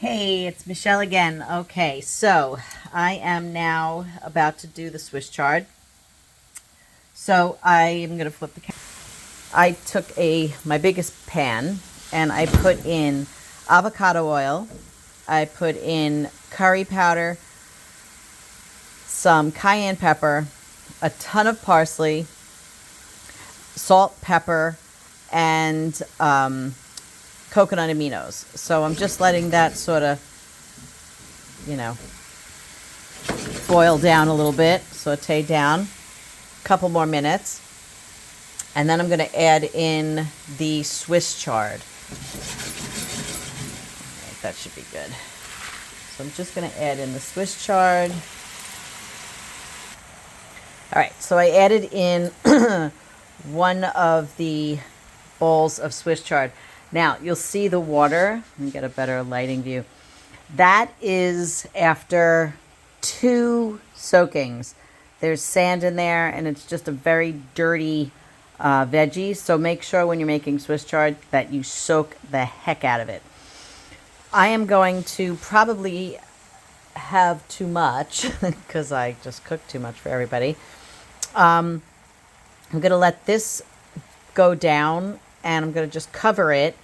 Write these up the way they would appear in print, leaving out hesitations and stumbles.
Hey, it's Michelle again. Okay, so I am now about to do the Swiss chard. So I am going to flip the camera. I took my biggest pan and I put in avocado oil. I put in curry powder, some cayenne pepper, a ton of parsley, salt, pepper, and coconut aminos. So I'm just letting that sort of, you know, boil down a little bit, saute down, a couple more minutes, and then I'm going to add in the Swiss chard. Okay, that should be good. So I'm just going to add in the Swiss chard. All right, so I added in one of the bowls of Swiss chard. Now you'll see the water. Let me get a better lighting view. That is after 2 soakings. There's sand in there, and it's just a very dirty veggie. So make sure when you're making Swiss chard that you soak the heck out of it. I am going to probably have too much because I just cooked too much for everybody. I'm going to let this go down, and I'm going to just cover it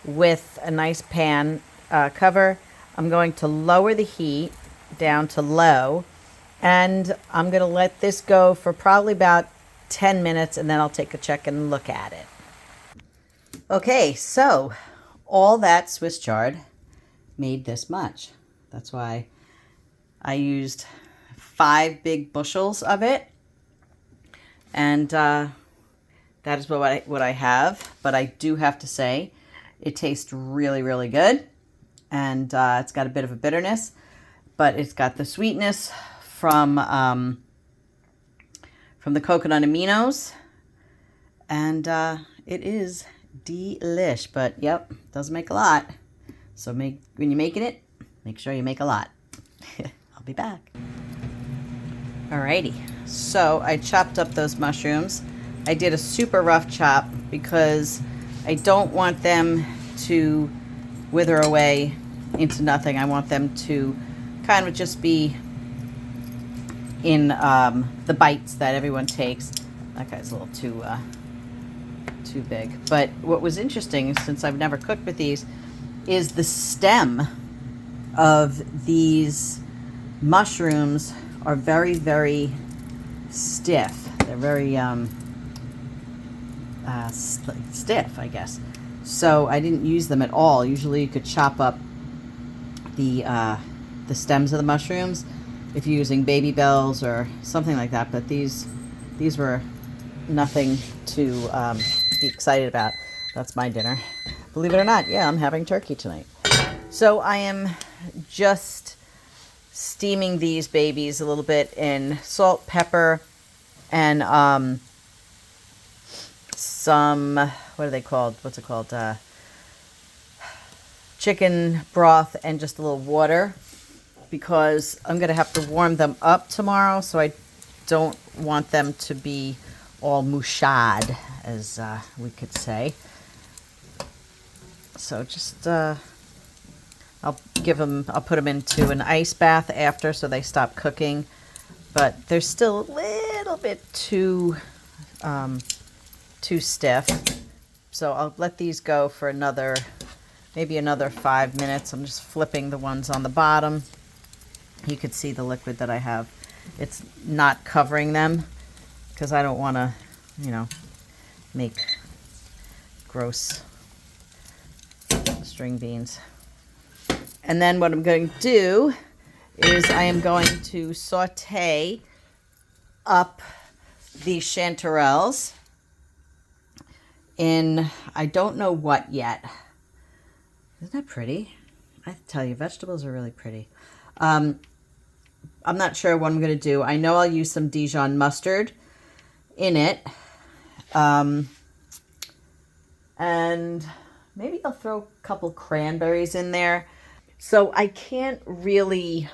with a nice pan cover. I'm going to lower the heat down to low, and I'm going to let this go for probably about 10 minutes, and then I'll take a check and look at it. Okay, so all that Swiss chard made this much. That's why I used 5 big bushels of it, and that is what I have. But I do have to say, it tastes really, really good. And it's got a bit of a bitterness, but it's got the sweetness from the coconut aminos, and it is delish. But yep, doesn't make a lot. So when you're making it, make sure you make a lot. I'll be back. Alrighty, so I chopped up those mushrooms. I did a super rough chop because I don't want them to wither away into nothing. I want them to kind of just be in the bites that everyone takes. That guy's a little too big. But what was interesting, since I've never cooked with these, is the stem of these mushrooms are very, very stiff. They're very stiff, I guess. So I didn't use them at all. Usually you could chop up the stems of the mushrooms if you're using baby bells or something like that, but these were nothing to be excited about. That's my dinner. Believe it or not, yeah, I'm having turkey tonight. So I am just steaming these babies a little bit in salt, pepper, and some, what are they called? What's it called? Chicken broth and just a little water, because I'm going to have to warm them up tomorrow, so I don't want them to be all mouchade, as we could say. So just, I'll put them into an ice bath after so they stop cooking, but they're still a little bit too stiff. So I'll let these go for maybe another 5 minutes. I'm just flipping the ones on the bottom. You could see the liquid that I have. It's not covering them because I don't want to, make gross string beans. And then what I'm going to do is I am going to saute up the chanterelles in, I don't know what yet. Isn't that pretty? I tell you, vegetables are really pretty. I'm not sure what I'm going to do. I know I'll use some Dijon mustard in it. And maybe I'll throw a couple cranberries in there. So I can't really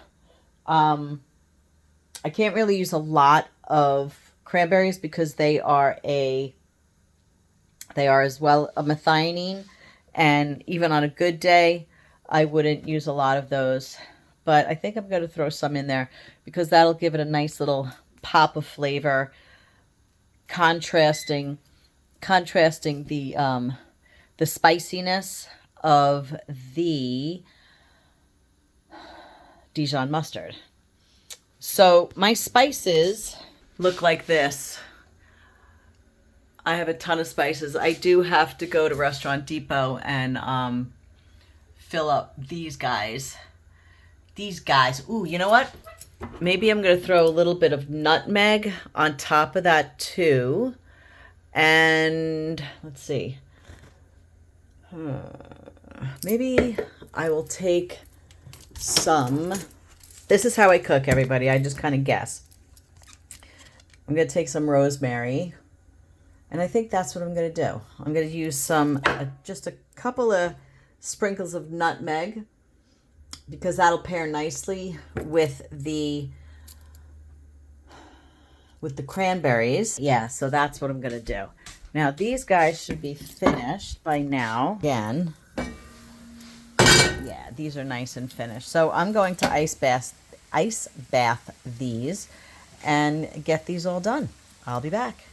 use a lot of cranberries because they are as well a methionine. And even on a good day, I wouldn't use a lot of those, but I think I'm going to throw some in there because that'll give it a nice little pop of flavor, contrasting the spiciness of the Dijon mustard. So my spices look like this. I have a ton of spices. I do have to go to Restaurant Depot and fill up these guys. These guys. Ooh, you know what? Maybe I'm going to throw a little bit of nutmeg on top of that too. And let's see. Maybe I will take some. This is how I cook, everybody. I just kind of guess. I'm going to take some rosemary. And I think that's what I'm going to do. I'm going to use some, just a couple of sprinkles of nutmeg, because that'll pair nicely with the cranberries. Yeah, so that's what I'm going to do. Now, these guys should be finished by now. Again, yeah, these are nice and finished. So I'm going to ice bath these and get these all done. I'll be back.